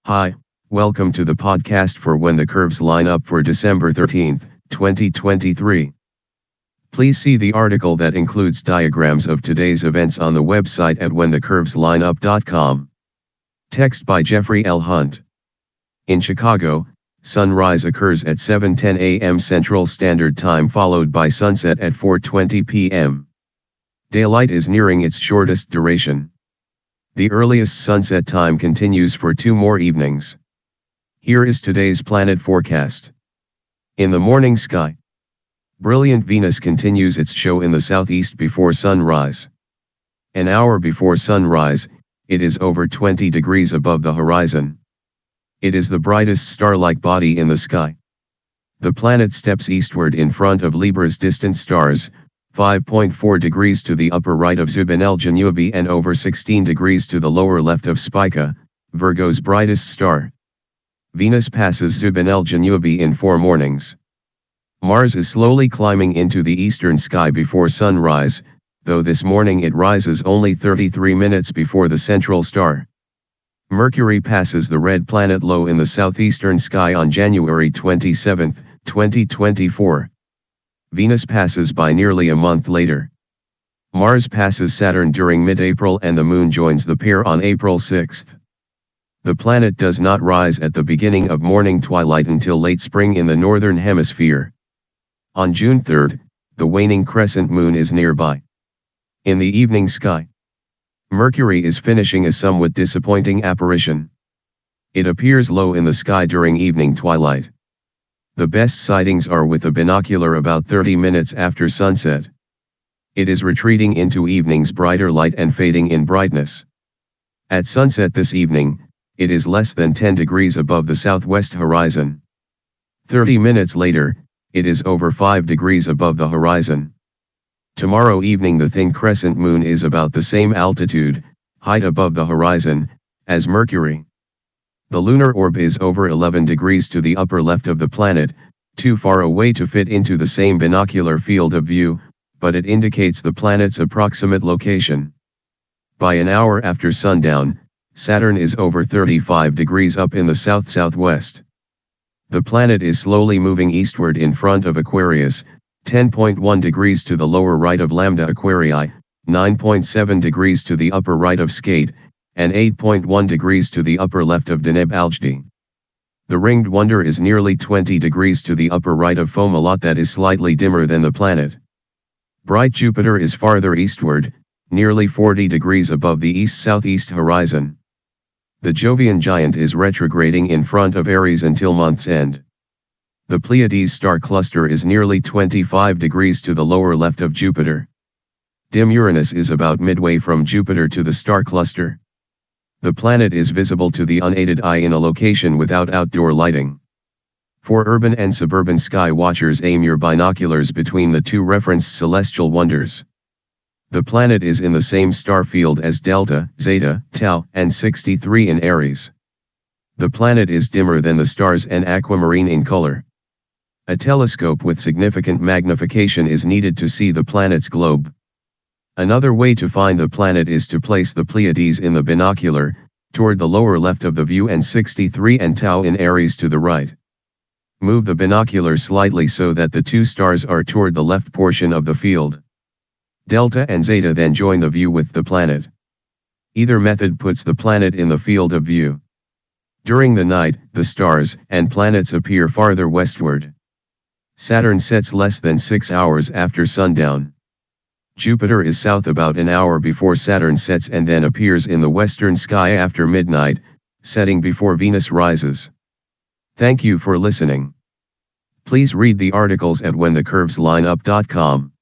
Hi, welcome to the podcast for When the Curves Line Up for December 13th, 2023. Please see the article that includes diagrams of today's events on the website at whenthecurveslineup.com. Text by Jeffrey L. Hunt. In Chicago, sunrise occurs at 7:10 a.m. Central Standard Time, followed by sunset at 4:20 p.m. Daylight is nearing its shortest duration. The earliest sunset time continues for 2 more evenings. Here is today's planet forecast. In the morning sky, brilliant Venus continues its show in the southeast before sunrise. An hour before sunrise, it is over 20 degrees above the horizon. It is the brightest star-like body in the sky. The planet steps eastward in front of Libra's distant stars, 5.4 degrees to the upper right of Zubin-el Janubi and over 16 degrees to the lower left of Spica, Virgo's brightest star. Venus passes Zubin-el Janubi in 4 mornings. Mars is slowly climbing into the eastern sky before sunrise, though this morning it rises only 33 minutes before the central star. Mercury passes the red planet low in the southeastern sky on January 27, 2024. Venus passes by nearly a month later. Mars passes Saturn during mid-April and the Moon joins the pair on April 6. The planet does not rise at the beginning of morning twilight until late spring in the northern hemisphere. On June 3, the waning crescent moon is nearby. In the evening sky, Mercury is finishing a somewhat disappointing apparition. It appears low in the sky during evening twilight. The best sightings are with a binocular about 30 minutes after sunset. It is retreating into evening's brighter light and fading in brightness. At sunset this evening, it is less than 10 degrees above the southwest horizon. 30 minutes later, it is over 5 degrees above the horizon. Tomorrow evening the thin crescent moon is about the same altitude, height above the horizon, as Mercury. The lunar orb is over 11 degrees to the upper left of the planet, too far away to fit into the same binocular field of view, but it indicates the planet's approximate location. By an hour after sundown, Saturn is over 35 degrees up in the south-southwest. The planet is slowly moving eastward in front of Aquarius, 10.1 degrees to the lower right of Lambda Aquarii, 9.7 degrees to the upper right of Skate, and 8.1 degrees to the upper left of Deneb Algedi. The ringed wonder is nearly 20 degrees to the upper right of Fomalhaut, that is slightly dimmer than the planet. Bright Jupiter is farther eastward, nearly 40 degrees above the east-southeast horizon. The Jovian giant is retrograding in front of Aries until month's end. The Pleiades star cluster is nearly 25 degrees to the lower left of Jupiter. Dim Uranus is about midway from Jupiter to the star cluster. The planet is visible to the unaided eye in a location without outdoor lighting. For urban and suburban sky watchers, aim your binoculars between the 2 referenced celestial wonders. The planet is in the same star field as Delta, Zeta, Tau, and 63 in Aries. The planet is dimmer than the stars and aquamarine in color. A telescope with significant magnification is needed to see the planet's globe. Another way to find the planet is to place the Pleiades in the binocular, toward the lower left of the view, and 63 and Tau in Aries to the right. Move the binocular slightly so that the 2 stars are toward the left portion of the field. Delta and Zeta then join the view with the planet. Either method puts the planet in the field of view. During the night, the stars and planets appear farther westward. Saturn sets less than 6 hours after sundown. Jupiter is south about an hour before Saturn sets and then appears in the western sky after midnight, setting before Venus rises. Thank you for listening. Please read the articles at whenthecurveslineup.com.